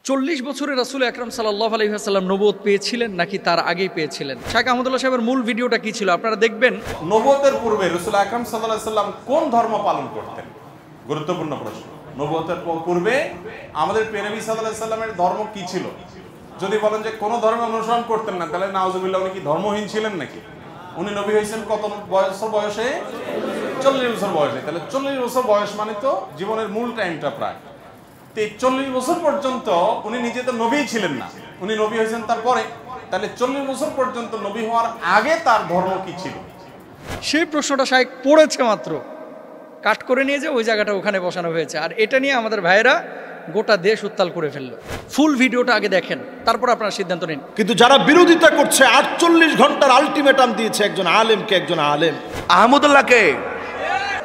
40 বছরে রাসূল আকরাম সাল্লাল্লাহু আলাইহি ওয়াসাল্লাম নবুয়ত পেয়েছিলেন নাকি তার আগেই পেয়েছিলেন? শাইখ আহমদুল্লাহ সাহেবের মূল ভিডিওটা কি ছিল আপনারা দেখবেন। নবুয়তের পূর্বে রাসূল আকরাম সাল্লাল্লাহু আলাইহি ওয়াসাল্লাম কোন ধর্ম পালন করতেন? গুরুত্বপূর্ণ প্রশ্ন। নবুয়তের পূর্বে আমাদের প্রিয় নবী সাল্লাল্লাহু আলাইহি ওয়াসাল্লামের ধর্ম কি ছিল? যদি বলেন যে কোন ধর্ম অনুসরণ করতেন না, তাহলে নাউজুবিল্লাহ উনি কি ধর্মহীন ছিলেন নাকি? উনি নবী হয়েছেন কত বয়সে? 40 বছর বয়সে। তাহলে 40 বছর বয়স মানে তো জীবনের মূল টাইমটা প্রায়। 40 বছর পর্যন্ত উনি নিজে তো নবী ছিলেন না, উনি নবী হয়েছেন তারপরে। তাহলে 40 বছর পর্যন্ত নবী হওয়ার আগে তার ধর্ম কি ছিল? সেই প্রশ্নটা শাইখ পড়েছে মাত্র, কাট করে নিয়ে যে ওই জায়গাটা ওখানে বসানো হয়েছে। আর এটা নিয়ে আমাদের ভাইয়েরা গোটা দেশ উত্তাল করে ফেললো। ফুল ভিডিওটা আগে দেখেন, তারপর আপনারা সিদ্ধান্ত নিন। কিন্তু যারা বিরোধিতা করছে 48 ঘন্টার আলটিমেটাম দিয়েছে একজন আলেমকে, একজন আলেম আহমদুল্লাহকে।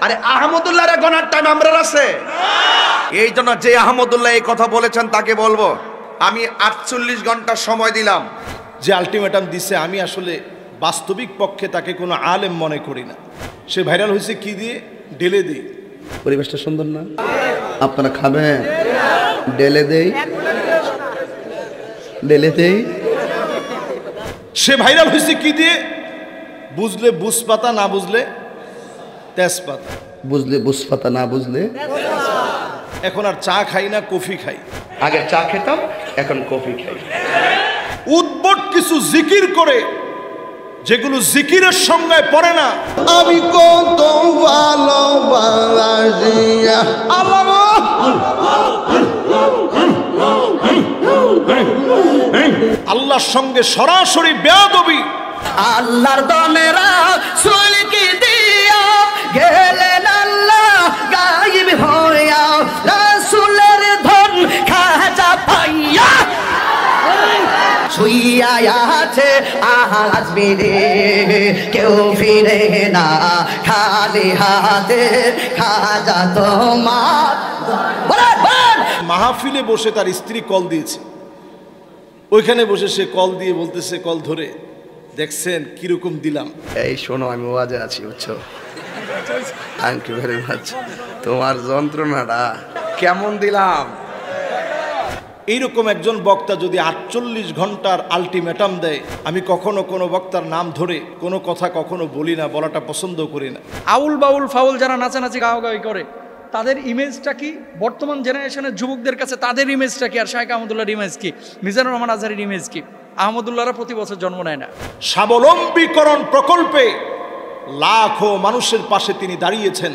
আরে আহমদুল্লাহর গনার টাইম আমরা আছে। এই জন্য যে আহমদুল্লাহ এই কথা বলেছেন তাকে বলবো আমি 48 ঘন্টা সময় দিলাম। যে আলটিমেটাম দিছে, আমি আসলে বাস্তবিক পক্ষে তাকে কোনো আলেম মনে করি না। সে ভাইরাল হয়েছে কি দিয়ে? ডেলে দিই। পরিবেশটা সুন্দর না? আপনারা খাবেন? ডেলে দেই, ডেলে দেই। সে ভাইরাল হয়েছে কি দিয়ে? বুঝলে বুঝপাতা, না বুঝলে তেজপাতা। বুঝলে বুঝপাতা, না বুঝলে। এখন আর চা খাই না, কফি খাই। আগে চা খেতাম, এখন কফি খাই। উদ্ভট কিছু জিকির করে যেগুলো জিকিরের সঙ্গে পড়ে না। আমি কত ভালোবাসি আল্লাহর সঙ্গে সরাসরি বেয়াদবি। আল্লাহর দনেরা সুলকি দিয়া গেলেন আল্লাহ গায়েব হইয়া, রাসূলের ধন খাজা পাইয়া শুইয়া আছে আজ মেরে কেউ ফিরে না খালি হাতে, খাজা তোমার। মাহফিলে বসে তার স্ত্রী কল দিয়েছে, ওইখানে বসে সে কল দিয়ে বলতেছে, কল ধরে, দেখছেন কিরকম দিলাম। এই শোনো, আমি ওয়াজে আছি, বুঝছো? Thank you very much. তোমার যন্ত্রণাটা কেমন দিলাম। এইরকম একজন বক্তা যদি 48 ঘন্টার আলটিমেটাম দেয়, আমি কখনো কোনো বক্তার নাম ধরে কোনো কথা কখনো বলি না, বলাটা পছন্দ করি না। আউল বাউল ফাউল যারা নাচানাচি গাওয়াগাওয়ি করে তাদের ইমেজটা কি? বর্তমান জেনারেশনের যুবকদের কাছে তাদের ইমেজটা কি? আর শাইখ আহমদুল্লাহর ইমেজ কি? মিজানুর রহমান আজহারীর ইমেজ কি? আহমদুল্লাহরা প্রতি বছর জন্ম নেয় না। স্বাবলম্বীকরণ প্রকল্পে লাখো মানুষের পাশে তিনি দাঁড়িয়েছেন।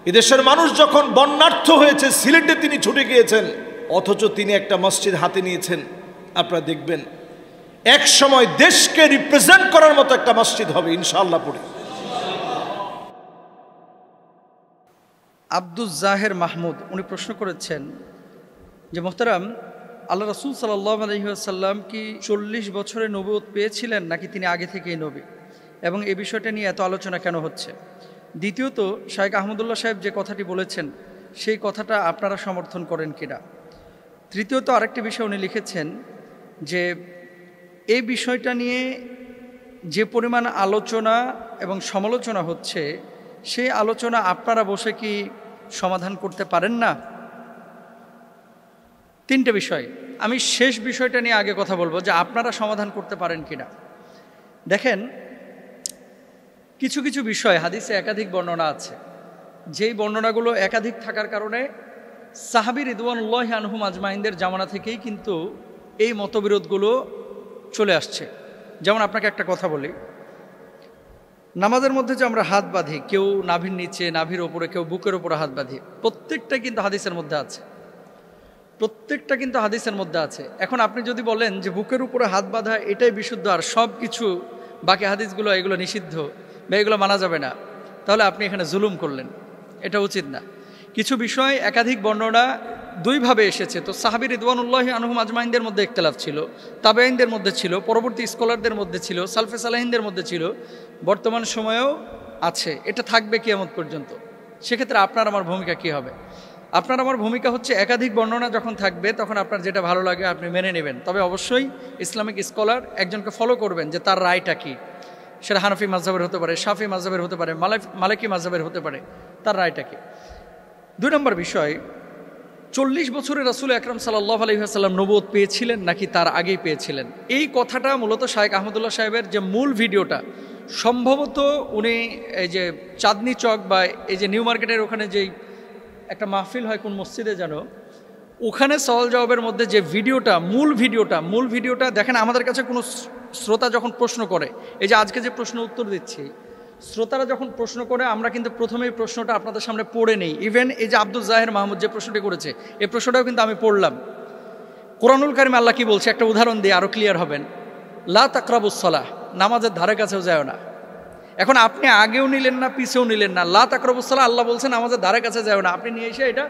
এদেশের মানুষ যখন বন্যার্থ হয়েছে, সিলেটে তিনি ছুটে গিয়েছেন, অথচ তিনি একটা মসজিদ হাতে নিয়েছেন। আপনারা দেখবেন এক সময় দেশকে রিপ্রেজেন্ট করার মতো একটা মসজিদ হবে ইনশাআল্লাহ। পড়ি আব্দুল জাহের মাহমুদ উনি প্রশ্ন করেছেন যে মোহতারাম, আল্লাহ রাসূল সাল্লাল্লাহু আলাইহি ওয়াসাল্লাম কি 40 বছরে নবুয়ত পেয়েছিলেন নাকি তিনি আগে থেকেই নবী, এবং এই বিষয়টা নিয়ে এত আলোচনা কেন হচ্ছে? দ্বিতীয়ত, শাইখ আহমদুল্লাহ সাহেব যে কথাটি বলেছেন সেই কথাটা আপনারা সমর্থন করেন কিনা? তৃতীয়ত, আরেকটি বিষয় উনি লিখেছেন যে এই বিষয়টা নিয়ে যে পরিমাণ আলোচনা এবং সমালোচনা হচ্ছে, সেই আলোচনা আপনারা বসে কি সমাধান করতে পারেন না? তিনটে বিষয়। আমি শেষ বিষয়টা নিয়ে আগে কথা বলবো যে আপনারা সমাধান করতে পারেন কিনা। দেখেন, কিছু কিছু বিষয় হাদিসে একাধিক বর্ণনা আছে, যেই বর্ণনাগুলো একাধিক থাকার কারণে সাহাবী রিদওয়ানুল্লাহি আনহুম আজমাইনদের জামানা থেকেই কিন্তু এই মতবিরোধগুলো চলে আসছে। যেমন আপনাকে একটা কথা বলি, নামাজের মধ্যে যে আমরা হাত বাঁধি, কেউ নাভির নিচে, নাভির ওপরে, কেউ বুকের ওপরে হাত বাঁধি, প্রত্যেকটা কিন্তু হাদিসের মধ্যে আছে। প্রত্যেকটা কিন্তু হাদিসের মধ্যে আছে। এখন আপনি যদি বলেন যে বুকের উপরে হাত বাঁধা এটাই বিশুদ্ধ আর সব কিছু বাকি হাদিসগুলো এগুলো নিষিদ্ধ বা এগুলো মানা যাবে না, তাহলে আপনি এখানে জুলুম করলেন। এটা উচিত না। কিছু বিষয় একাধিক বর্ণনা দুইভাবে এসেছে। তো সাহাবী রিদওয়ানুল্লাহি আনহুম আজমাইনদের মধ্যে ইখতিলাফ ছিল, তাবেঈনদের মধ্যে ছিল, পরবর্তী স্কলারদের মধ্যে ছিল, সালফে সালেহিনদের মধ্যে ছিল, বর্তমান সময়েও আছে। এটা থাকবে কিয়ামত পর্যন্ত। সেক্ষেত্রে আপনার আমার ভূমিকা কি হবে? আপনার আমার ভূমিকা হচ্ছে একাধিক বর্ণনা যখন থাকবে তখন আপনার যেটা ভালো লাগে আপনি মেনে নেবেন, তবে অবশ্যই ইসলামিক স্কলার একজনকে ফলো করবেন যে তার রায়টা কী। সেটা হানাফি মাযহাবের হতে পারে, শাফি মাযহাবের হতে পারে, মালিকি মাযহাবের হতে পারে, তার রায়টা কী। দুই নম্বর বিষয়, 40 বছরে রাসূল আকরাম সাল্লাল্লাহু আলাইহি ওয়াসাল্লাম নবুয়ত পেয়েছিলেন নাকি তার আগেই পেয়েছিলেন, এই কথাটা মূলত শায়েখ আহমদুল্লাহ সাহেবের যে মূল ভিডিওটা, সম্ভবত উনি এই যে চাঁদনি চক বা এই যে নিউ মার্কেটের ওখানে যেই একটা মাহফিল হয় কোন মসজিদে যেন, ওখানে সওয়াল জবাবের মধ্যে যে ভিডিওটা, মূল ভিডিওটা দেখেন। আমাদের কাছে কোনো শ্রোতা যখন প্রশ্ন করে, এই যে আজকে যে প্রশ্ন উত্তর দিচ্ছি, শ্রোতারা যখন প্রশ্ন করে আমরা কিন্তু প্রথমেই প্রশ্নটা আপনাদের সামনে পড়ে নেই। ইভেন এই যে আব্দুল জাহের মাহমুদ যে প্রশ্নটি করেছে, এই প্রশ্নটাও কিন্তু আমি পড়লাম। কোরআনুল কারিমে আল্লাহ কি বলছে, একটা উদাহরণ দিয়ে আরও ক্লিয়ার হবেন। লা তাকরাবুস সালাহ, নামাজের ধারে কাছেও যায় না। এখন আপনি আগেও নিলেন না, পিছেও নিলেন না। লা তাকরাবুস সালাহ আল্লাহ বলছে নামাজের ধারে কাছে যায় না, আপনি নিয়ে এসে এটা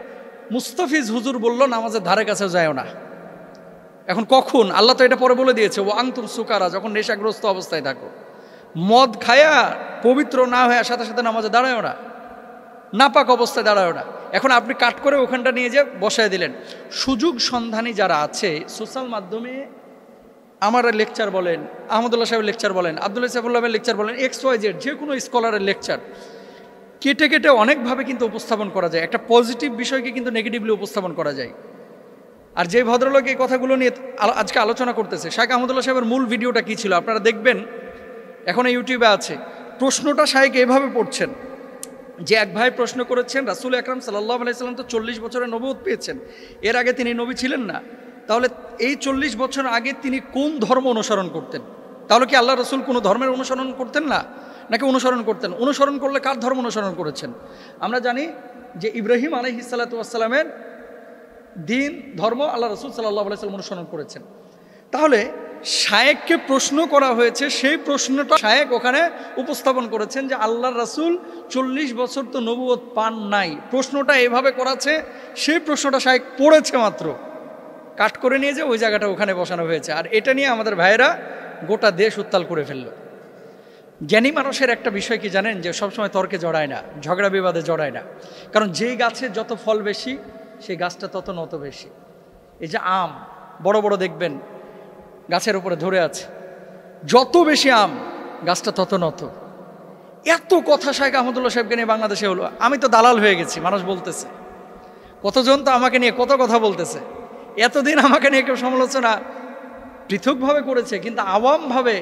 মুস্তাফিজ হুজুর বলল নামাজের ধারে কাছেও যায় না। এখন কখন? আল্লাহ তো এটা পরে বলে দিয়েছে, ও আনতুম সুকারা, যখন নেশাগ্রস্ত অবস্থায় থাকো। মদ খায়া পবিত্র না হয়ে সাথে সাথে নামাজে দাঁড়ায়ও না, নাপাক অবস্থায় দাঁড়ায়ও না। এখন আপনি কাট করে ওখানটা নিয়ে যে বসায় দিলেন। সুযোগ সন্ধানী যারা আছে সোশ্যাল মাধ্যমে, আমার লেকচার বলেন, আহমদুল্লাহ সাহেবের লেকচার বলেন, আব্দুল্লাহ সাহেবের লেকচার বলেন, XYZ যে কোনো স্কলারের লেকচার কেটে কেটে অনেকভাবে কিন্তু উপস্থাপন করা যায়। একটা পজিটিভ বিষয়কে কিন্তু নেগেটিভলি উপস্থাপন করা যায়। আর যে ভদ্রলোক এই কথাগুলো নিয়ে আজকে আলোচনা করতেছে, শায়েখ আহমদুল্লাহ সাহেবের মূল ভিডিওটা কী ছিল আপনারা দেখবেন, এখন ইউটিউবে আছে। প্রশ্নটা শায়েখ এভাবে পড়ছেন যে এক ভাই প্রশ্ন করেছেন, রাসূল আকরাম সাল্লাল্লাহু আলাইহি সাল্লাম তো 40 বছরের নবুয়ত পেয়েছেন, এর আগে তিনি নবী ছিলেন না, তাহলে এই 40 বছর আগে তিনি কোন ধর্ম অনুসরণ করতেন? তাহলে কি আল্লাহ রসুল কোনো ধর্মের অনুসরণ করতেন না, নাকি অনুসরণ করতেন? অনুসরণ করলে কার ধর্ম অনুসরণ করেছেন? আমরা জানি যে ইব্রাহিম আলাইহিস সালাতু ওয়াস সালামের দিন ধর্ম আল্লাহ রসুল সাল্লাল্লাহু আলাইহি সাল্লাম অনুসরণ করেছেন। তাহলে শায়েখকে প্রশ্ন করা হয়েছে, সেই প্রশ্নটা শায়েখ ওখানে উপস্থাপন করেছেন যে আল্লাহর রাসূল 40 বছর তো নবুয়ত পান নাই। প্রশ্নটা এভাবে করাছে, সেই প্রশ্নটা শায়েখ পড়েছে মাত্র, কাট করে নিয়ে যে ওই জায়গাটা ওখানে বসানো হয়েছে। আর এটা নিয়ে আমাদের ভাইয়েরা গোটা দেশ উত্তাল করে ফেলল। জ্ঞানী মানুষের একটা বিষয় কি জানেন, যে সবসময় তর্কে জড়ায় না, ঝগড়া বিবাদে জড়ায় না। কারণ যেই গাছে যত ফল বেশি, সেই গাছটা তত নত বেশি। এই যে আম বড় বড় দেখবেন গাছের উপরে ধরে আছে, যত বেশি আম গাছটা তত নত। এত কথা শায়েখ আহমদুল্লাহ সাহেবকে নিয়ে বাংলাদেশে হলো, আমি তো দালাল হয়ে গেছি। মানুষ বলতেছে, কতজন তো আমাকে নিয়ে কত কথা বলতেছে। এতদিন আমাকে নিয়ে কেউ সমালোচনা পৃথকভাবে করেছে, কিন্তু আওয়ামভাবে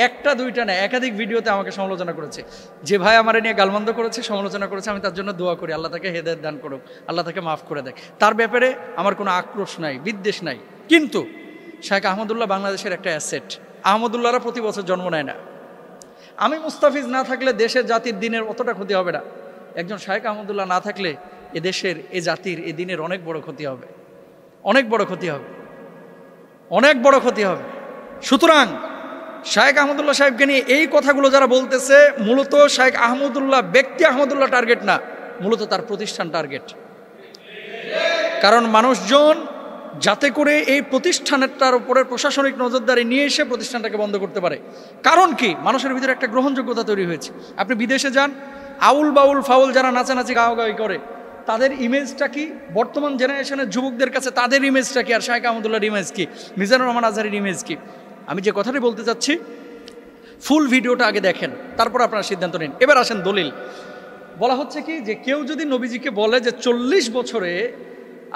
একটা দুইটা না, একাধিক ভিডিওতে আমাকে সমালোচনা করেছে। যে ভাই আমার নিয়ে গালমন্দ করেছে, সমালোচনা করেছে, আমি তার জন্য দোয়া করি, আল্লাহ তাকে হেদায়েত দান করুক, আল্লাহ তাকে মাফ করে দেয়। তার ব্যাপারে আমার কোনো আক্রোশ নাই, বিদ্বেষ নাই। কিন্তু শায়েখ আহমদুল্লাহ বাংলাদেশের একটা অ্যাসেট। আহমদুল্লাহরা প্রতি বছর জন্ম নেয় না। আমি মুস্তাফিজ না থাকলে দেশের জাতির দিনের অতটা ক্ষতি হবে না। একজন শায়েখ আহমদুল্লাহ না থাকলে এ দেশের, এ জাতির, এ দিনের অনেক বড় ক্ষতি হবে, অনেক বড় ক্ষতি হবে, অনেক বড় ক্ষতি হবে। সুতরাং শায়েখ আহমদুল্লাহ সাহেবকে নিয়ে এই কথাগুলো যারা বলতেছে, মূলত শায়েখ আহমদুল্লাহ ব্যক্তি আহমদুল্লাহ টার্গেট না, মূলত তার প্রতিষ্ঠান টার্গেট। কারণ মানুষজন যাতে করে এই প্রতিষ্ঠানটার উপরে প্রশাসনিক নজরদারি নিয়ে এসে প্রতিষ্ঠানটাকে বন্ধ করতে পারে। কারণ কি? মানুষের ভিতরে একটা গ্রহণযোগ্যতা তৈরি হয়েছে। আপনি বিদেশে যান, আউল বাউল ফাউল যারা নাচানাচি গাওয়াগাওয়ি করে, তাদের ইমেজটা কি? বর্তমান জেনারেশনের যুবকদের কাছে তাদের ইমেজটা কি? আর শায়েখ আহমদুল্লাহর ইমেজ কি? মিজানুর রহমান আজহারের ইমেজ কি? আমি যে কথাটি বলতে চাচ্ছি, ফুল ভিডিওটা আগে দেখেন, তারপর আপনারা সিদ্ধান্ত নিন। এবার আসেন দলিল। বলা হচ্ছে কি, যে কেউ যদি নবীজিকে বলে যে 40 বছরে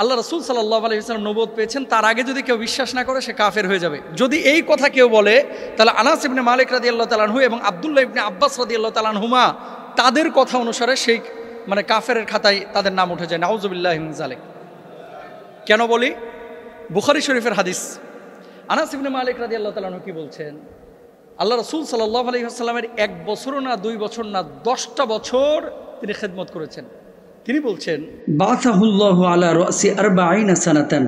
আল্লাহ রাসূল সাল্লাল্লাহু আলাইহি ওয়াসাল্লাম নবুয়ত পেয়েছেন, তার আগে যদি কেউ বিশ্বাস না করে, সে কাফের হয়ে যাবে। যদি এই কথা কেউ বলে, তাহলে আনাস ইবনে মালিক রাদিয়াল্লাহু তাআলা আনহু এবং আব্দুল্লাহ ইবনে আব্বাস রাদিয়াল্লাহু তাআলা আনহুমা, তাদের কথা অনুসারে সেই কাফেরের খাতায় তাদের নাম উঠে যায়। নাউযুবিল্লাহি মিন যালিক। কেন বলি? বুখারী শরীফের হাদিস। আনাস ইবনে মালিক রাদিয়াল্লাহু তাআলা আনহু কি বলছেন? আল্লাহ রাসূল সাল্লাল্লাহু আলাইহি ওয়াসাল্লামের 1 বছরও না 2 বছর না 10টা বছর তিনি খেদমত করেছেন। তিনি বলছেন, বাসাহুল্লাহু আলা রাসি 40 সানাতান।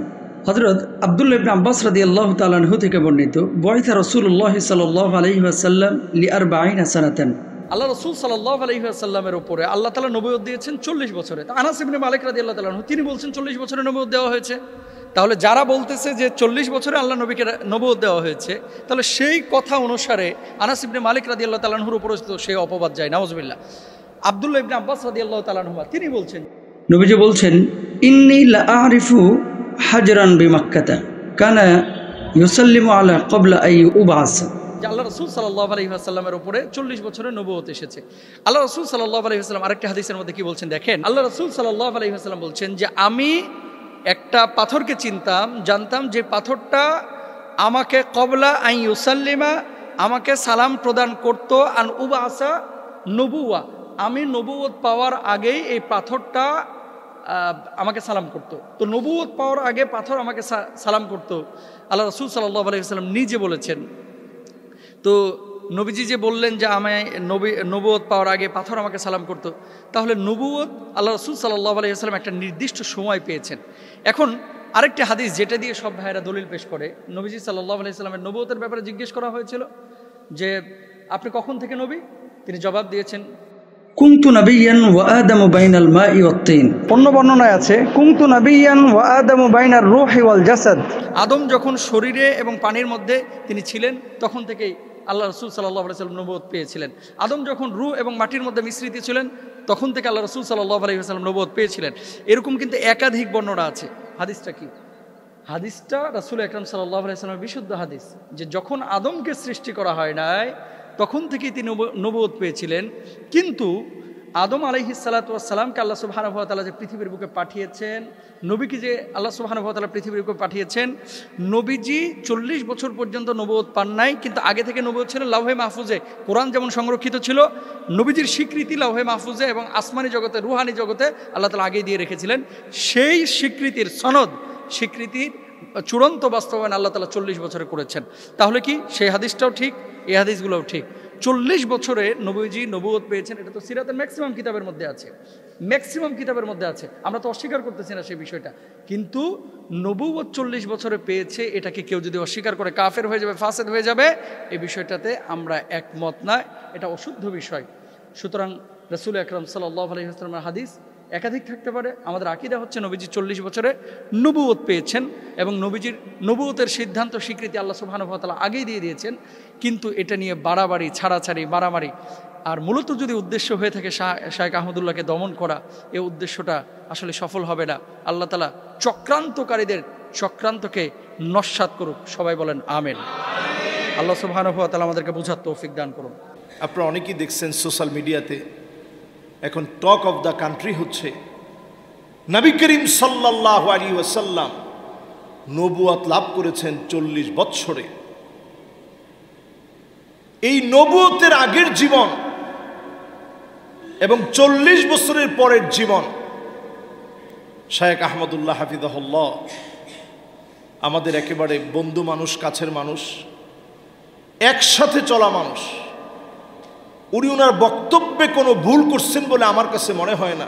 হযরত আব্দুল্লাহ ইবনে আব্বাস রাদিয়াল্লাহু তাআলা আনহু থেকে বর্ণিত, বুইসা রাসূলুল্লাহ সাল্লাল্লাহু আলাইহি ওয়াসাল্লাম লি 40 সানাতান। আল্লাহ রাসূল সাল্লাল্লাহু আলাইহি ওয়াসাল্লামের উপরে আল্লাহ তাআলা নবুয়ত দিয়েছেন 40 বছরে। আনাস ইবনে মালিক রাদিয়াল্লাহু তাআলা আনহু তিনি বলছেন 40 বছরে নবুয়ত দেওয়া হয়েছে। তাহলে যারা বলতেছে যে 40 বছরে আল্লাহ নবীকে নবুয়ত দেওয়া হয়েছে, তাহলে সেই কথা অনুসারে আনাস ইবনে মালিক রাদিয়াল্লাহু তাআলা আনহুর উপরে তো সেই অপবাদ যায়। নাউযুবিল্লাহ। আব্দুল্লাহ ইবনে আব্বাস রাদিয়াল্লাহু তাআলা আনহু তিনি বলছেন, নবীজি বলছেন, ইন্নী লা আরিফু হাজরান বিমাক্কাতা কানা ইউসাল্লিমু আলা ক্বাবলা আই ইউবাস। যে আল্লাহ রাসূল সাল্লাল্লাহু আলাইহি ওয়াসাল্লামের উপরে 40 বছরের নবুয়ত এসেছে। আল্লাহ রাসূল সাল্লাল্লাহু আলাইহি ওয়াসাল্লাম আরেকটা হাদিসের মধ্যে কি বলছেন দেখেন। আল্লাহ রাসূল সাল্লাল্লাহু আলাইহি ওয়াসাল্লাম বলছেন যে আমি একটা পাথরকে চিনতাম, জানতাম যে পাথরটা আমাকে কবলা আই ইউসাল্লিমা, আমাকে সালাম প্রদান করতো, আন উবাসা নবুয়া, আমি নবুয়ত পাওয়ার আগেই এই পাথরটা আমাকে সালাম করতো। তো নবুয়ত পাওয়ার আগে পাথর আমাকে সালাম করতো, আল্লাহ রাসূল সাল্লাল্লাহু আলাইহি ওয়াসাল্লাম নিজে বলেছেন। তো নবীজি যে বললেন যে আমায় নবুয়ত পাওয়ার আগে পাথর আমাকে সালাম করতো, তাহলে নবুয়ত আল্লাহ রাসূল সাল্লাল্লাহু আলাইহি ওয়াসাল্লাম একটা নির্দিষ্ট সময় পেয়েছেন। এখন আরেকটি হাদিস যেটা দিয়ে সব ভাইয়েরা দলিল পেশ করে, নবীজি সাল্লাল্লাহু আলাইহি ওয়াসাল্লামের নবুয়তের ব্যাপারে জিজ্ঞেস করা হয়েছিল যে আপনি কখন থেকে নবী? তিনি জবাব দিয়েছেন কুনতু নাবিয়ান ওয়া আদামু বাইনাল মাই ওয়াত তিন। অন্য বর্ণনায় আছে কুনতু নাবিয়ান ওয়া আদামু বাইনার রূহি ওয়াল জাসাদ। আদম যখন শরীরে এবং পানির মধ্যে তিনি ছিলেন তখন থেকেই আল্লাহ রাসূল সাল্লাল্লাহু আলাইহি ওয়াসাল্লাম নবুয়ত পেয়েছিলেন। আদম যখন রূহ এবং মাটির মধ্যে মিশ্রিত ছিলেন তখন থেকে আল্লাহ রাসূল সাল্লাল্লাহু আলাইহি ওয়াসাল্লাম নবুয়ত পেয়েছিলেন। এরকম কিন্তু একাধিক বর্ণনা আছে। হাদিসটা কি? হাদিসটা রাসূল আকরাম সাল্লাল্লাহু আলাইহি ওয়াসাল্লামের বিশুদ্ধ হাদিস, যে যখন আদমকে সৃষ্টি করা হয় নাই তখন থেকেই তিনি নবুয়ত পেয়েছিলেন। কিন্তু আদম আলাইহিস সালাতু ওয়াস সালামকে আল্লাহ সুবহানাহু ওয়া তাআলা যে পৃথিবীর বুকে পাঠিয়েছেন, নবীকে যে আল্লাহ সুবহানাহু ওয়া তাআলা পৃথিবীর বুকে পাঠিয়েছেন, নবীজি 40 বছর পর্যন্ত নবুয়ত পান নাই, কিন্তু আগে থেকে নবুয়ত ছিল লাউহে মাহফুজে। কোরআন যেমন সংরক্ষিত ছিল, নবীজির স্বীকৃতি লাউহে মাহফুজে এবং আসমানি জগতে, রুহানি জগতে আল্লাহ তাআলা আগেই দিয়ে রেখেছিলেন। সেই স্বীকৃতির সনদ, স্বীকৃতির চূড়ান্ত বাস্তবায়ন আল্লাহ তাআলা 40 বছরে করেছেন। তাহলে কি সেই হাদিসটাও ঠিক, এই হাদিসগুলোও ঠিক? 40 বছরে নবীজি নবুয়ত পেয়েছেন, এটা তো সিরাতের ম্যাক্সিমাম কিতাবের মধ্যে আছে, ম্যাক্সিমাম কিতাবের মধ্যে আছে। আমরা তো অস্বীকার করতেছি না সেই বিষয়টা, কিন্তু নবুয়ত 40 বছরে পেয়েছে, এটাকে কেউ যদি অস্বীকার করে কাফের হয়ে যাবে, ফাসেদ হয়ে যাবে, এই বিষয়টাতে আমরা একমত না, এটা অশুদ্ধ বিষয়। সুতরাং রাসূল আকরাম সাল্লাল্লাহু আলাইহি ওয়াসাল্লামের হাদিস একাধিক থাকতে পারে। আমাদের আকীদা হচ্ছে নবীজি 40 বছরে নবুয়ত পেয়েছেন এবং নবীজির নবুয়তের সিদ্ধান্ত স্বীকৃতি আল্লাহ সুবহানাহু ওয়া তাআলা আগেই দিয়ে দিয়েছেন। কিন্তু এটা নিয়ে বাড়াবাড়ি, ছাড়াছাড়ি, মারামারি, আর মূলত যদি উদ্দেশ্য হয়ে থাকে শায়েখ আহমদুল্লাহকে দমন করা, এই উদ্দেশ্যটা আসলে সফল হবে না। আল্লাহ তাআলা চক্রান্তকারীদের চক্রান্তকে নস্যাৎ করুক, সবাই বলেন আমিন। আল্লাহ সুবহানাহু ওয়া তাআলা আমাদেরকে বুঝার তৌফিক দান করুন। আপনারা অনেকেই দেখছেন সোশ্যাল মিডিয়াতে এখন টক অফ দ্য কান্ট্রি হচ্ছে নবী করিম সাল্লাল্লাহু আলাইহি ওয়াসাল্লাম নবুয়ত লাভ করেছেন 40 বছরে। এই নবুয়তের আগের জীবন এবং 40 বছরের পরের জীবন, শায়েখ আহমদুল্লাহ হাফিজাহুল্লাহ আমাদের একেবারে বন্ধু মানুষ, কাছের মানুষ, একসাথে চলা মানুষ, উনি ওনার বক্তব্যে কোনো ভুল করছেন বলে আমার কাছে মনে হয় না।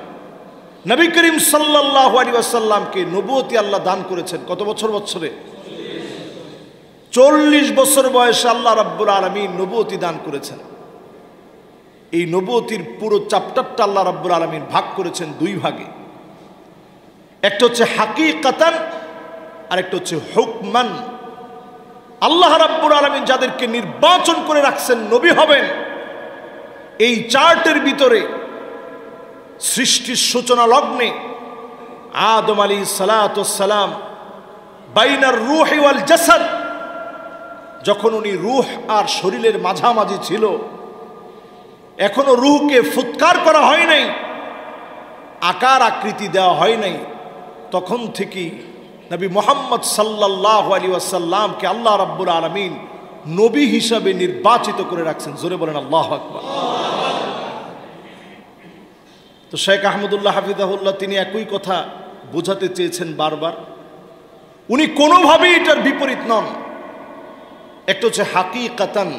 নবী করিম সাল্লাল্লাহু আলাইহি ওয়াসাল্লামকে নবুয়তি আল্লাহ দান করেছেন কত বছরে? 40 বছর বয়সে আল্লাহ রাব্বুল আলামিন নবুয়তি দান করেছেন। এই নবুয়তির পুরো চ্যাপ্টারটা আল্লাহ রাব্বুল আলামিন ভাগ করেছেন 2 ভাগে। একটা হচ্ছে হাকিকাতান আর একটা হচ্ছে হুকমান। আল্লাহ রাব্বুল আলামিন যাদেরকে নির্বাচন করে রাখছেন নবী হবেন, এই চার্টের ভিতরে সৃষ্টির সূচনা লগ্নে আদম আলাইহিস সালাতু ওয়াস সালাম বাইনার রূহি ওয়াল জাসাদ, যখন উনি রূহ আর শরীরের মাঝামাঝি ছিল, এখনো রূহকে ফুৎকার করা হয় নাই, আকার আকৃতি দেওয়া হয় নাই, তখন থেকেই নবী মুহাম্মদ সাল্লাল্লাহু আলাইহি ওয়াসাল্লামকে আল্লাহ রাব্বুল আলামিন নবী হিসাবে নির্বাচিত করে রাখছেন। জোরে বলেন আল্লাহু আকবার। তো শায়েখ আহমদুল্লাহ হাফিজাহুল্লাহ তিনি একই কথা বোঝাতে চেয়েছেন বারবার। উনি কোনোভাবেই এটার বিপরীত নন। একটা হচ্ছে হাকিকাতান,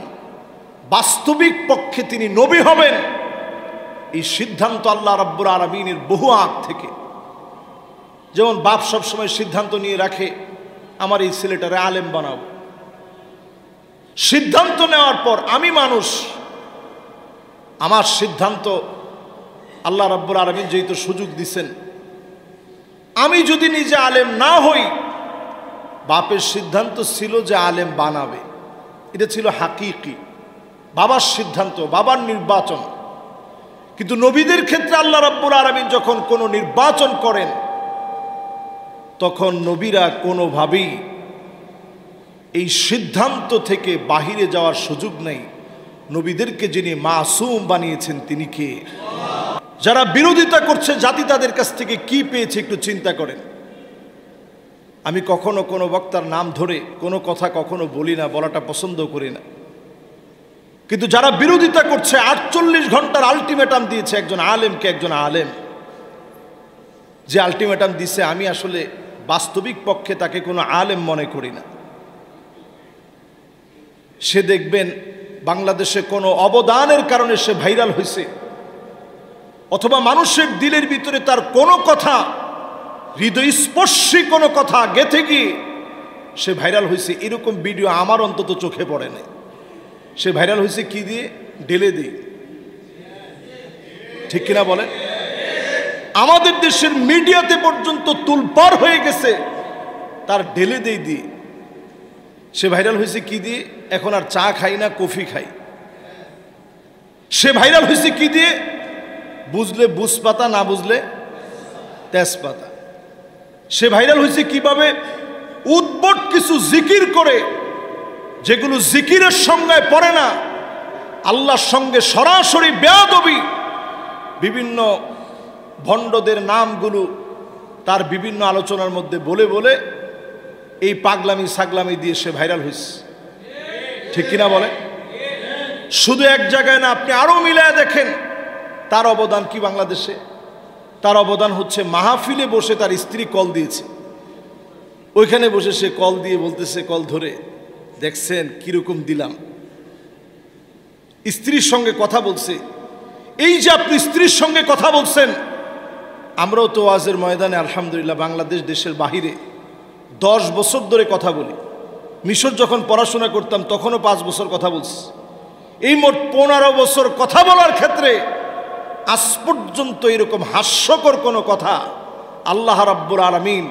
বাস্তবিক পক্ষে তিনি নবী হবেন, এই সিদ্ধান্ত আল্লাহ রাব্বুল আলামিনের বহু আগ থেকে। যেমন বাপ সবসময় সিদ্ধান্ত নিয়ে রাখে আমার এই ছেলেটারে আলেম বানাবো, সিদ্ধান্ত নেওয়ার পর আমি মানুষ, আমার সিদ্ধান্ত আল্লাহ রাব্বুল আলামিন যেহেতু সুযোগ দিছেন, আমি যদি নিজে আলেম না হই, বাপের সিদ্ধান্ত ছিল যে আলেম বানাবে, এটা ছিল হাকিকি বাবার সিদ্ধান্ত, বাবার নির্বাচন। কিন্তু নবীদের ক্ষেত্রে আল্লাহ রাব্বুল আলামিন যখন কোনো নির্বাচন করেন, তখন নবীরা কোনোভাবেই এই সিদ্ধান্ত থেকে বাহিরে যাওয়ার সুযোগ নেই। নবীদেরকে যিনি মাসুম বানিয়েছেন তিনি কে? যারা বিরোধিতা করছে জাতি তাদের কাছ থেকে কি পেয়েছে একটু চিন্তা করেন। আমি কখনো কোনো বক্তার নাম ধরে কোনো কথা কখনো বলি না, বলাটা পছন্দ করি না। কিন্তু যারা বিরোধিতা করছে, 48 ঘন্টার আলটিমেটাম দিয়েছে একজন আলেমকে, একজন আলেম যে আলটিমেটাম দিছে, আমি আসলে বাস্তবিক পক্ষে তাকে কোনো আলেম মনে করি না। সে দেখবেন বাংলাদেশে কোনো অবদানের কারণে সে ভাইরাল হয়েছে, অথবা মানুষের দিলের ভিতরে তার কোনো কথা, হৃদয়স্পর্শী কোনো কথা গেঁথে গিয়ে সে ভাইরাল হয়েছে, এরকম ভিডিও আমার অন্তত চোখে পড়ে নাই। সে ভাইরাল হয়েছে কি দিয়ে? ঢেলে দিয়ে। ঠিক কিনা বলেন? আমাদের দেশের মিডিয়াতে পর্যন্ত তুলপাড় হয়ে গেছে তার ঢেলে দিয়ে। সে ভাইরাল হয়েছে কি দিয়ে? এখন আর চা খাই না, কফি খাই। সে ভাইরাল হয়েছে কি দিয়ে? বুঝলে বুঝপাতা, না বুঝলে তেজপাতা। সে ভাইরাল হয়েছে কিভাবে? উদ্ভট কিছু জিকির করে, যেগুলো জিকিরের সঙ্গে পড়ে না, আল্লাহর সঙ্গে সরাসরি বেয়াদবি, বিভিন্ন ভণ্ডদের নামগুলো তার বিভিন্ন আলোচনার মধ্যে বলে বলে এই পাগলামি সাগলামি দিয়ে সে ভাইরাল হয়েছে। ঠিক কিনা বলে? শুধু এক জায়গায় না, আপনি আরো মিলায় দেখেন তার অবদান কি বাংলাদেশে। তার অবদান হচ্ছে মাহফিলে বসে তার স্ত্রী কল দিয়েছে, ওইখানে বসে সে কল দিয়ে বলতেছে, কল ধরে, দেখছেন কিরকম দিলাম। স্ত্রীর সঙ্গে কথা বলছে। এই যে আপনি স্ত্রীর সঙ্গে কথা বলছেন, আমরাও তো ওয়াজের ময়দানে আলহামদুলিল্লাহ বাংলাদেশ দেশের বাহিরে 10 বছর ধরে কথা বলি। মিশর যখন পড়াশোনা করতাম তখনও 5 বছর কথা বলছি। এই মোট 15 বছর কথা বলার ক্ষেত্রে আজ পর্যন্ত এরকম হাস্যকর কোনো কথা আল্লাহ রাব্বুল আলামিন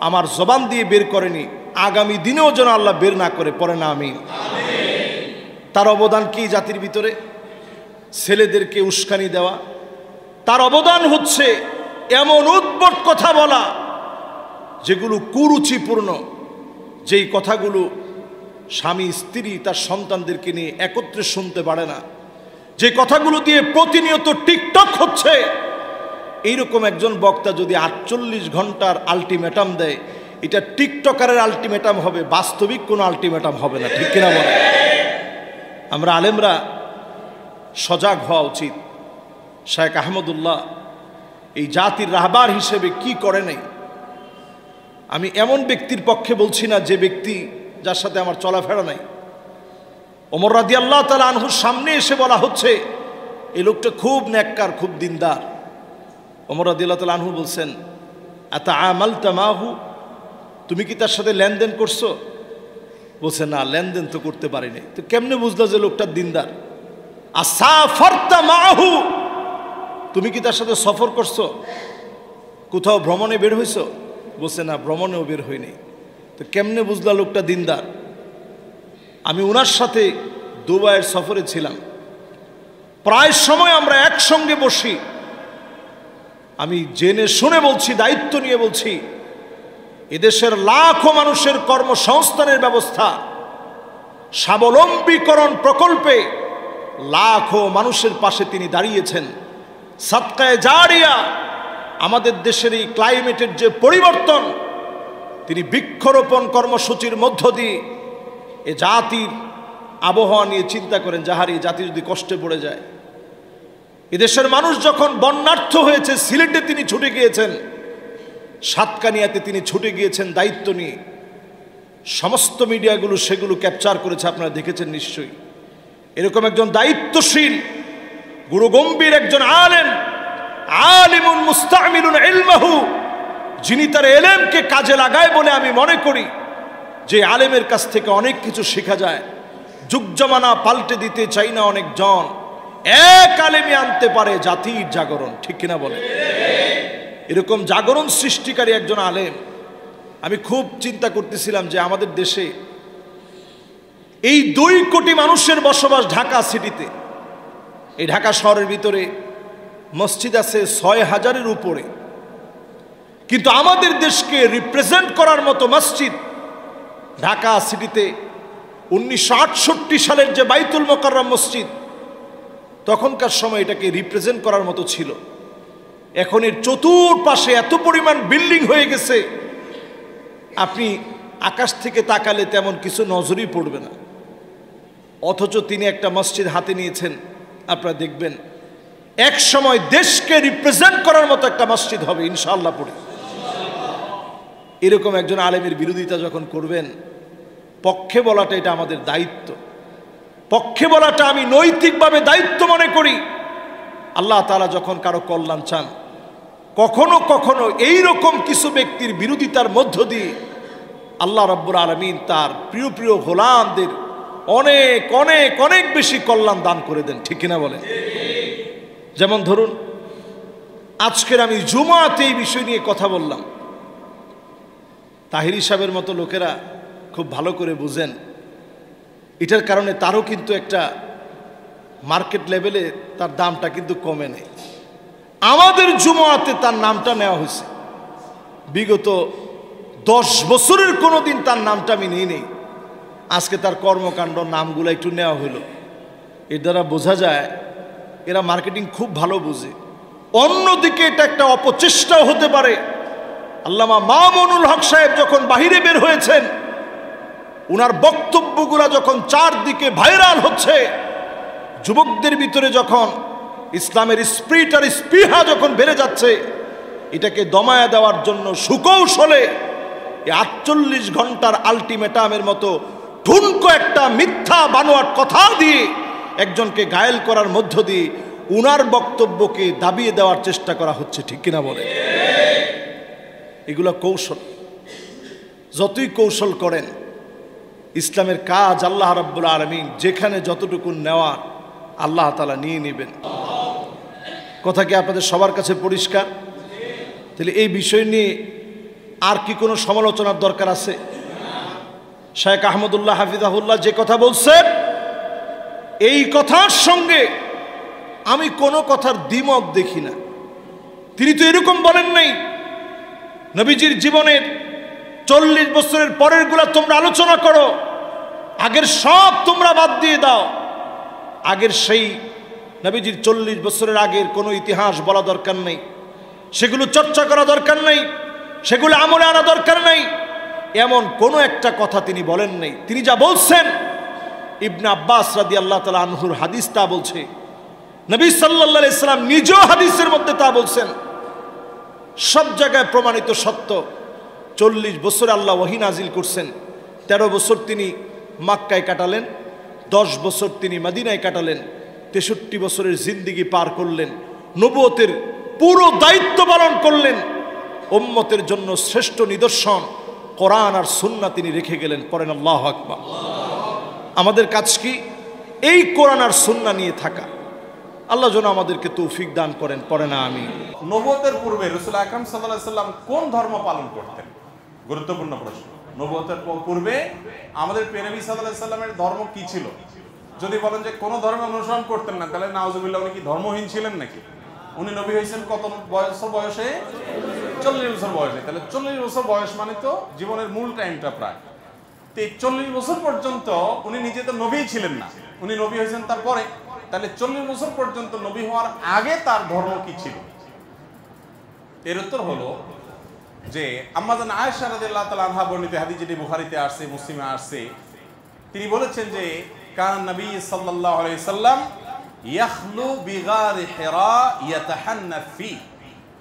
আমার জবান দিয়ে বের করেনি, আগামী দিনেও যেন আল্লাহ বের না করে, পড়ে না আমিন। তার অবদান কি জাতির ভিতরে? ছেলেদেরকে উস্কানি দেওয়া। তার অবদান হচ্ছে এমন উদ্ভট কথা বলা যেগুলো কুরুচিপূর্ণ, যেই কথাগুলো স্বামী স্ত্রী তার সন্তানদেরকে নিয়ে একত্রে শুনতে পারে না, যে কথাগুলো দিয়ে প্রতিনিয়ত টিকটক হচ্ছে। এইরকম একজন বক্তা যদি 48 ঘন্টার আলটিমেটাম দেয়, এটা টিকটকারের আলটিমেটাম হবে, বাস্তবিক কোনো আলটিমেটাম হবে না। ঠিক কিনা বলে? আমরা আলেমরা সজাগ হওয়া উচিত। শায়েখ আহমদুল্লাহ এই জাতির রাহবার হিসেবে কি করে নাই। আমি এমন ব্যক্তির পক্ষে বলছি না যে ব্যক্তি যার সাথে আমার চলাফেরা নাই। ওমর রাদিয়াল্লাহু তাআলা আনহুর সামনে এসে বলা হচ্ছে এই লোকটা খুব নেককার, খুব দিনদার। ওমর রাদিয়াল্লাহু তাআলা আনহু বলছেন, আতাআমালতা মাহু, তুমি কি তার সাথে লেনদেন করছো? বলছে, না, লেনদেন তো করতে পারিনি। তো কেমনে বুঝলো যে লোকটা দিনদার? আসাফারতা মাহু, তুমি কি তার সাথে সফর করছো? কোথাও ভ্রমণে বের হইছো? বলছে, না, ভ্রমণেও বের হইনি। তো কেমনে বুঝলা লোকটা দিনদার? আমি ওনার সাথে দুবাইয়ের সফরে ছিলাম, প্রায় সময় আমরা একসঙ্গে বসি। আমি জেনে শুনে বলছি, দায়িত্ব নিয়ে বলছি, এদেশের লাখো মানুষের কর্মসংস্থানের ব্যবস্থা, স্বাবলম্বীকরণ প্রকল্পে লাখো মানুষের পাশে তিনি দাঁড়িয়েছেন। সাদকায়ে জারিয়া, আমাদের দেশের এই ক্লাইমেটের যে পরিবর্তন, তিনি বৃক্ষরোপণ কর্মসূচির মধ্য দিয়ে এ জাতির আবহাওয়া নিয়ে চিন্তা করেন, যাহার এই জাতি যদি কষ্টে পড়ে যায়। এদেশের মানুষ যখন বন্যার্থ হয়েছে, সিলেটে তিনি ছুটে গিয়েছেন, সাতকানিয়াতে তিনি ছুটে গিয়েছেন দায়িত্ব নিয়ে। সমস্ত মিডিয়াগুলো সেগুলো ক্যাপচার করেছে, আপনারা দেখেছেন নিশ্চয়ই। এরকম একজন দায়িত্বশীল গুরুগম্ভীর একজন আলেম, আলিমুন মুস্তামিলুন ইলমাহু, যিনি তার এলেমকে কাজে লাগায় বলে আমি মনে করি যে আলেমের কাছ থেকে অনেক কিছু শেখা যায়। যুগ জামানা পাল্টে দিতে চাই না অনেকজন, এক আলেমে আনতে পারে জাতির জাগরণ। ঠিক কিনা বলে? এরকম জাগরণ সৃষ্টিকারী একজন আলেম। আমি খুব চিন্তা করতেছিলাম যে আমাদের দেশে এই 2 কোটি মানুষের বসবাস ঢাকা সিটিতে। এই ঢাকা শহরের ভিতরে মসজিদ আছে 6000-এর উপরে, কিন্তু আমাদের দেশকে রিপ্রেজেন্ট করার মতো মসজিদ ঢাকা সিটিতে 1968 সালের যে বাইতুল মোকাররম মসজিদ, তখনকার সময় এটাকে রিপ্রেজেন্ট করার মতো ছিল। এখন এর চতুর্পাশে এত পরিমাণ বিল্ডিং হয়ে গেছে, আপনি আকাশ থেকে তাকালে তেমন কিছু নজরই পড়বে না, অথচ তিনি একটা মসজিদ হাতে নিয়েছেন। আপনারা দেখবেন এক সময় দেশকে রিপ্রেজেন্ট করার মতো একটা মসজিদ হবে ইনশাআল্লাহ পড়ে। এরকম একজন আলেমের বিরোধিতা যখন করবেন, পক্ষে বলাটা এটা আমাদের দায়িত্ব, পক্ষে বলাটা আমি নৈতিকভাবে দায়িত্ব মনে করি। আল্লাহ তাআলা যখন কারো কল্যাণ চান, কখনো কখনো এইরকম কিছু ব্যক্তির বিরোধিতার মধ্য দিয়ে আল্লাহ রাব্বুল আলামিন তার প্রিয় প্রিয় গোলামদের অনেক অনেক অনেক বেশি কল্যাণ দান করে দেন, ঠিক কিনা বলেন? যেমন ধরুন, আজকের আমি জুমাতে এই বিষয় নিয়ে কথা বললাম, তাহিরি সাহেবের মতো লোকেরা খুব ভালো করে বুঝেন, এটার কারণে তারও কিন্তু একটা মার্কেট লেভেলে তার দামটা কিন্তু কমে নেই। আমাদের জুমাতে তার নামটা নেওয়া হয়েছে, বিগত 10 বছরের কোনো দিন তার নামটা আমি নিই নেই। আজকে তার কর্মকাণ্ড নামগুলো একটু নেওয়া হলো। এর দ্বারা বোঝা যায় এরা মার্কেটিং খুব ভালো বুঝে। অন্যদিকে এটা একটা অপচেষ্টাও হতে পারে। আল্লামা মামুনুল হক সাহেব যখন বাহিরে বের হয়েছেন, উনার বক্তব্যগুলো যখন চারদিকে ভাইরাল হচ্ছে, যুবকদের ভিতরে যখন ইসলামের স্পিরিট আর স্পৃহা যখন বেড়ে যাচ্ছে, এটাকে দমায়া দেওয়ার জন্য সুকৌশলে 48 ঘন্টার আলটিমেটামের মতো ঠুনকো একটা মিথ্যা বানোয়াট কথা দিয়ে একজনকে ঘায়েল করার মধ্য দিয়ে উনার বক্তব্যকে দাবিয়ে দেওয়ার চেষ্টা করা হচ্ছে, ঠিক কিনা বলে? এগুলো কৌশল। যতই কৌশল করেন, ইসলামের কাজ আল্লাহ রাব্বুল আলামিন যেখানে যতটুকু নেওয়ার আল্লাহ তাআলা নিয়ে নেবেন। কথা কি আপনাদের সবার কাছে পরিষ্কার? তাহলে এই বিষয় নিয়ে আর কি কোনো সমালোচনার দরকার আছে? শেখ আহমদুল্লাহ হাফিজাহুল্লাহ যে কথা বলছেন, এই কথার সঙ্গে আমি কোনো কথার দ্বিমত দেখি না। তিনি তো এরকম বলেন নাই নবীজির জীবনের 40 বছরের পরের গুলা তোমরা আলোচনা করো, আগের সব তোমরা বাদ দিয়ে দাও। আগের সেই নবীজির 40 বছরের আগের কোনো ইতিহাস বলা দরকার নেই, সেগুলো চর্চা করা দরকার নেই, সেগুলো আমলে আনা দরকার নেই, এমন কোনো একটা কথা তিনি বলেন নাই। তিনি যা বলছেন, ইবনে আব্বাস রাদিয়াল্লাহু তাআলা আনহুর হাদিস তা বলছে, নবী সাল্লাল্লাহু আলাইহি সাল্লাম নিজেও হাদিসের মধ্যে তা বলছেন। সব জায়গায় প্রমাণিত সত্য। 40 বছর আল্লাহ ওহী নাজিল করছেন, 13 বছর তিনি মক্কায় কাটালেন, 10 বছর তিনি মদিনায় কাটালেন, 63 বছরের জিন্দেগি পার করলেন, নবুয়তের পুরো দায়িত্ব পালন করলেন। উম্মতের জন্য শ্রেষ্ঠ নিদর্শন কোরআন আর সুন্নাহ তিনি রেখে গেলেন। পড়েন আল্লাহু আকবার। আমাদের কাজ কি? এই কোরআন আর সুন্নাহ নিয়ে থাকা। আল্লাহ যেন আমাদেরকে তৌফিক দান করেন। পড়েন আমিন। নবুয়তের পূর্বে রাসূল আকরাম সাল্লাল্লাহু আলাইহি সাল্লাম কোন ধর্ম পালন করতেন? গুরুত্বপূর্ণ প্রশ্ন। নবুয়তের পূর্বে আমাদের প্রিয় নবী সাল্লাল্লাহু আলাইহি সাল্লামের ধর্ম কি ছিল? যদি বলেন যে কোন ধর্ম অনুসরণ করতেন না, তাহলে নাউজুবিল্লাহ উনি কি ধর্মহীন ছিলেন নাকি? উনি নবী হয়েছেন কত বছর বয়সে? 40 বছর বয়সে। তাহলে 40 বছর বয়স মানে তো জীবনের মূল টাইমটা প্রায়। তো এই 40 বছর পর্যন্ত উনি নিজে তো নবী ছিলেন না, উনি নবী হয়েছেন তারপরে। তাহলে 40 বছর পর্যন্ত নবী হওয়ার আগে তার ধর্ম কি ছিল? এর উত্তর হলো যে আম্মা জান আয়েশা রাদিয়াল্লাহু তাআলা আনহা বর্ণিত হাদিস, যেটি বুখারীতে আসছে, মুসলিমে আসছে, তিনি বলেছেন যে কান নবী সাল্লাল্লাহু আলাইহি সাল্লাম ইয়াখলু বিগার হিরা ইয়াতাহান্নাফ ফি।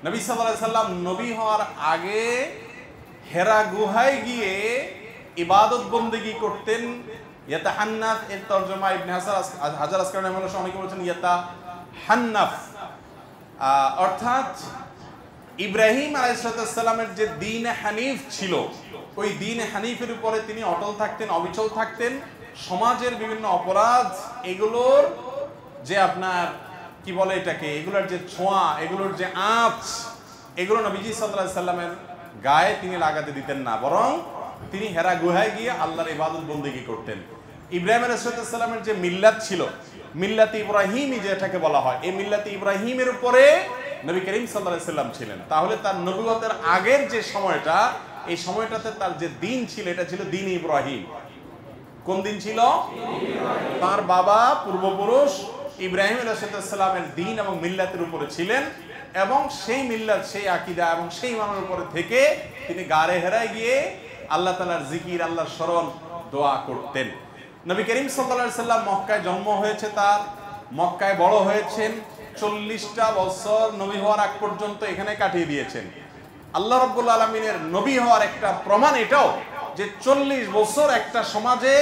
নবী সাল্লাল্লাহু আলাইহি সাল্লাম নবী হওয়ার আগে হেরা গুহায় গিয়ে ইবাদত বন্দেগী করতেন। ইয়াতাহান্নাফ এর তরজমা ইবনে হাজার আসকালানি রাহিমাহুল্লাহ অনেকে বলেছেন ইয়াতাহান্নাফ, অর্থাৎ ইব্রাহিম আলাইহিস সালামের যে দ্বীন হানিফ ছিল, ওই দ্বীন হানিফের উপরে তিনি অটল থাকতেন, অবিচল থাকতেন। সমাজের বিভিন্ন অপরাধ, এগুলোর যে আপনার কি বলে এটাকে, এগুলোর যে ছোঁয়া, এগুলোর যে আঁচ, এগুলো নবীজি সাল্লাল্লাহু আলাইহি সাল্লামের গায়ে তিনি লাগাতে দিতেন না, বরং তিনি হেরা গুহায় গিয়ে আল্লাহর ইবাদত বন্দেগী করতেন। ইব্রাহিম আলাইহিস সালামের যে মিল্লাত ছিল, মিল্লাতে ইব্রাহিমী যেটাকে বলা হয়, এই মিল্লাতে ইব্রাহিমের উপরে নবী করিম সাল্লাল্লাহু আলাইহি সাল্লাম ছিলেন। তাহলে তার নবুয়তের আগের যে সময়টা, এই সময়টাতে তার যে দিন ছিল, এটা ছিল দিন ইব্রাহিম। কোন দিন ছিল? তার বাবা পূর্বপুরুষ ইব্রাহিম আলাইহিস সালামের দিন এবং মিল্লাতের উপরে ছিলেন, এবং সেই মিল্লাত, সেই আকীদা এবং সেই ইমানের উপরে থেকে তিনি গারে হেরায় গিয়ে আল্লাহ তাআলার জিকির, আল্লাহর স্মরণ, দোয়া করতেন। নবী করিম সাল্লাল্লাহু আলাইহি সাল্লাম মক্কায় জন্ম হয়েছে, তার মক্কায় বড় হয়েছেন, 40টা বছর নবী হওয়ার আগ পর্যন্ত এখানে কাটিয়ে দিয়েছেন। আল্লাহ রাব্বুল আলামিনের নবী হওয়ার একটা প্রমাণ এটাও যে 40 বছর একটা সমাজে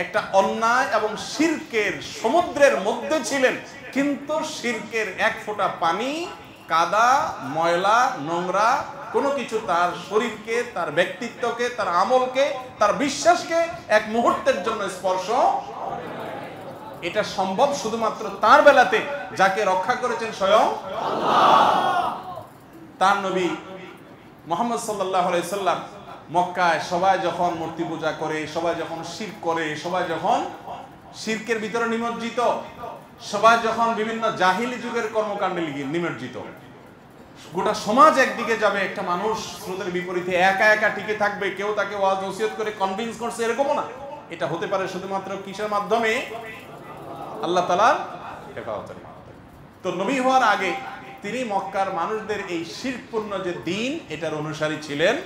একটা অন্যায় এবং শিরকের সমুদ্রের মধ্যে ছিলেন, কিন্তু শিরকের এক ফোঁটা পানি, কাদা, ময়লা, নোংরা কোনো কিছু তার শরীরকে, তার ব্যক্তিত্বকে, তার আমলকে, তার বিশ্বাসকে এক মুহূর্তের জন্য স্পর্শ। এটা সম্ভব শুধুমাত্র তার বেলাতে, যাকে রক্ষা করেছেন স্বয়ং আল্লাহ। তার নবী মুহাম্মদ সাল্লাল্লাহু আলাইহি সাল্লাম মক্কায় সবাই যখন মূর্তি পূজা করে, সবাই যখন শিরক করে, সবাই যখন শিরকের ভিতরে নিমজ্জিত, সবাই যখন বিভিন্ন জাহিলি যুগের কর্মকাণ্ডে নিমজ্জিত, গোটা সমাজ একদিকে যাবে, একটা মানুষ স্রোতের বিপরীতে একা একা টিকে থাকবে, কেউ তাকে ওয়াজ নসিহত করে কনভিন্স করছে, এরকমও না। এটা হতে পারে শুধুমাত্র কিসের মাধ্যমে? আল্লাহ তাআলার হেফাজতের মাধ্যমে। তো নবী হওয়ার আগে তিনি মক্কার মানুষদের এই শিরকপূর্ণ যে দিন, এটার অনুসারী ছিলেন।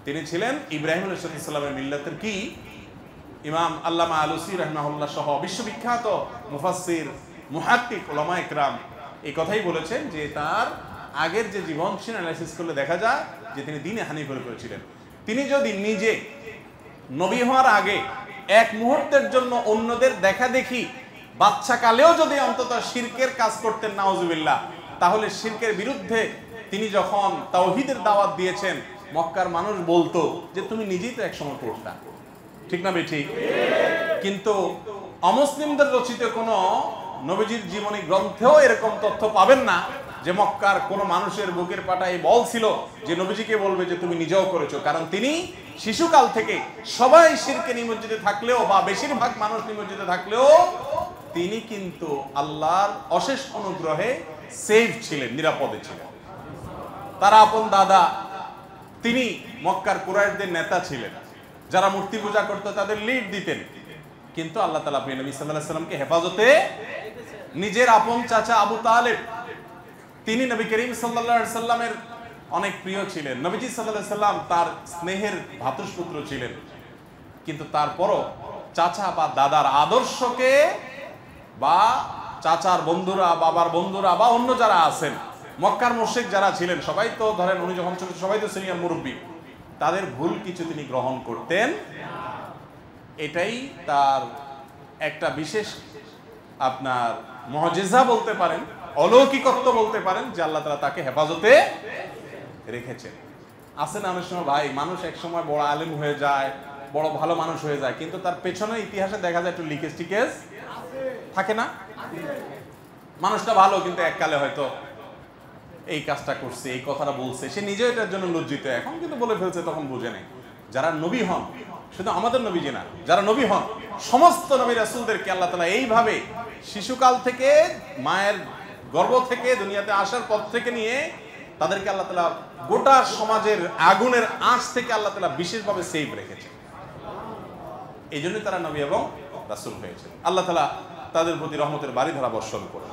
তিনি ছিলেন ইব্রাহিম আলাইহিস সালামের মিল্লাতের কি ইমাম আল্লামা আলুসি রাহিমাহুল্লাহ সহ বিশ্ববিখ্যাত মুফাসসির, মুহাক্কিক, উলামা ইকরাম এই কথাই বলেছেন যে তার আগের যে জীবন সে অ্যানালাইসিস করলে দেখা যায় যে তিনি দ্বীনে হানিফের উপরে ছিলেন। তিনি যদি নিজে নবী হওয়ার আগে এক মুহূর্তের জন্য অন্যদের দেখা দেখি বাচ্চা কালেও যদি অন্তত শিরকের কাজ করতেন, নাউজুবিল্লাহ, তাহলে শিরকের বিরুদ্ধে তিনি যখন তাওহীদের দাওয়াত দিয়েছেন, মক্কার মানুষ বলতো যে তুমি নিজেই তো একসময় করতা, ঠিক না বেঠিক? কিন্তু অমুসলিমদের রচিত কোনো নবীজির জীবনী গ্রন্থেও এরকম তথ্য পাবেন না যে মক্কার কোনো মানুষের বুকের পাটায় বল ছিল যে নবীজিকে বলবে যে তুমি নিজেও করেছো। কারণ তিনি শিশুকাল থেকে সবাই শিরকে নিমজ্জিত থাকলেও বা বেশিরভাগ মানুষ নিমজ্জিত থাকলেও তিনি কিন্তু আল্লাহর অশেষ অনুগ্রহে সেফ ছিলেন, নিরাপদে ছিলেন। তার আপন দাদা তিনি মক্কার কুরাইশদের নেতা ছিলেন, যারা মূর্তি পূজা করতো তাদের লিড দিতেন, কিন্তু আল্লাহ তাআলা নবী সাল্লাল্লাহু আলাইহি সাল্লামকে হেফাজতে নিজের আপন চাচা আবু তালেব, তিনি নবী করিম সাল্লাল্লাহু আলাইহি সাল্লামের অনেক প্রিয় ছিলেন। নবীজি সাল্লাল্লাহু আলাইহি সাল্লাম তার স্নেহের ভ্রাতুষ্পুত্র ছিলেন, কিন্তু তারপরও চাচা বা দাদার আদর্শকে বা চাচার বন্ধুরা, বাবার বন্ধুরা বা অন্য যারা আছেন, মক্কার মুশরিক যারা ছিলেন, সবাই তো ধরেন উনি যখন ছোট সবাই তো সিনিয়র মুরব্বী, তাদের ভুল কিছু তিনি গ্রহণ করতেন। এটাই তার একটা বিশেষ আপনার মুজিজা বলতে পারেন, অলৌকিকত্ব বলতে পারেন, যে আল্লাহ তাআলা তাকে হেফাজতে রেখেছেন। আছে না অনেক সময় ভাই, মানুষ এক সময় বড় আলেম হয়ে যায়, বড় ভালো মানুষ হয়ে যায়, কিন্তু তার পেছনে ইতিহাসে দেখা যায় একটু লিকেজ টিকেজ থাকে না? মানুষটা ভালো, কিন্তু এককালে হয়তো এই কাজটা করছে, এই কথাটা বলছে, সে নিজেও এটার জন্য লজ্জিত, এখন কিন্তু বলে ফেলছে, তখন বুঝে নেই। যারা নবী হন, শুধু আমাদের নবী যে না, যারা নবী হন, সমস্ত নবী রাসূলদেরকে আল্লাহ তাআলা এইভাবে শিশুকাল থেকে, মায়ের গর্ভ থেকে, দুনিয়াতে আসার পর থেকে নিয়ে তাদেরকে আল্লাহ তাআলা গোটা সমাজের আগুনের আঁচ থেকে আল্লাহ তাআলা বিশেষভাবে সেভ রেখেছে। এই জন্যই তারা নবী এবং রাসূল হয়েছে। আল্লাহ তাআলা তাদের প্রতি রহমতের বারিধারা বর্ষণ করুন।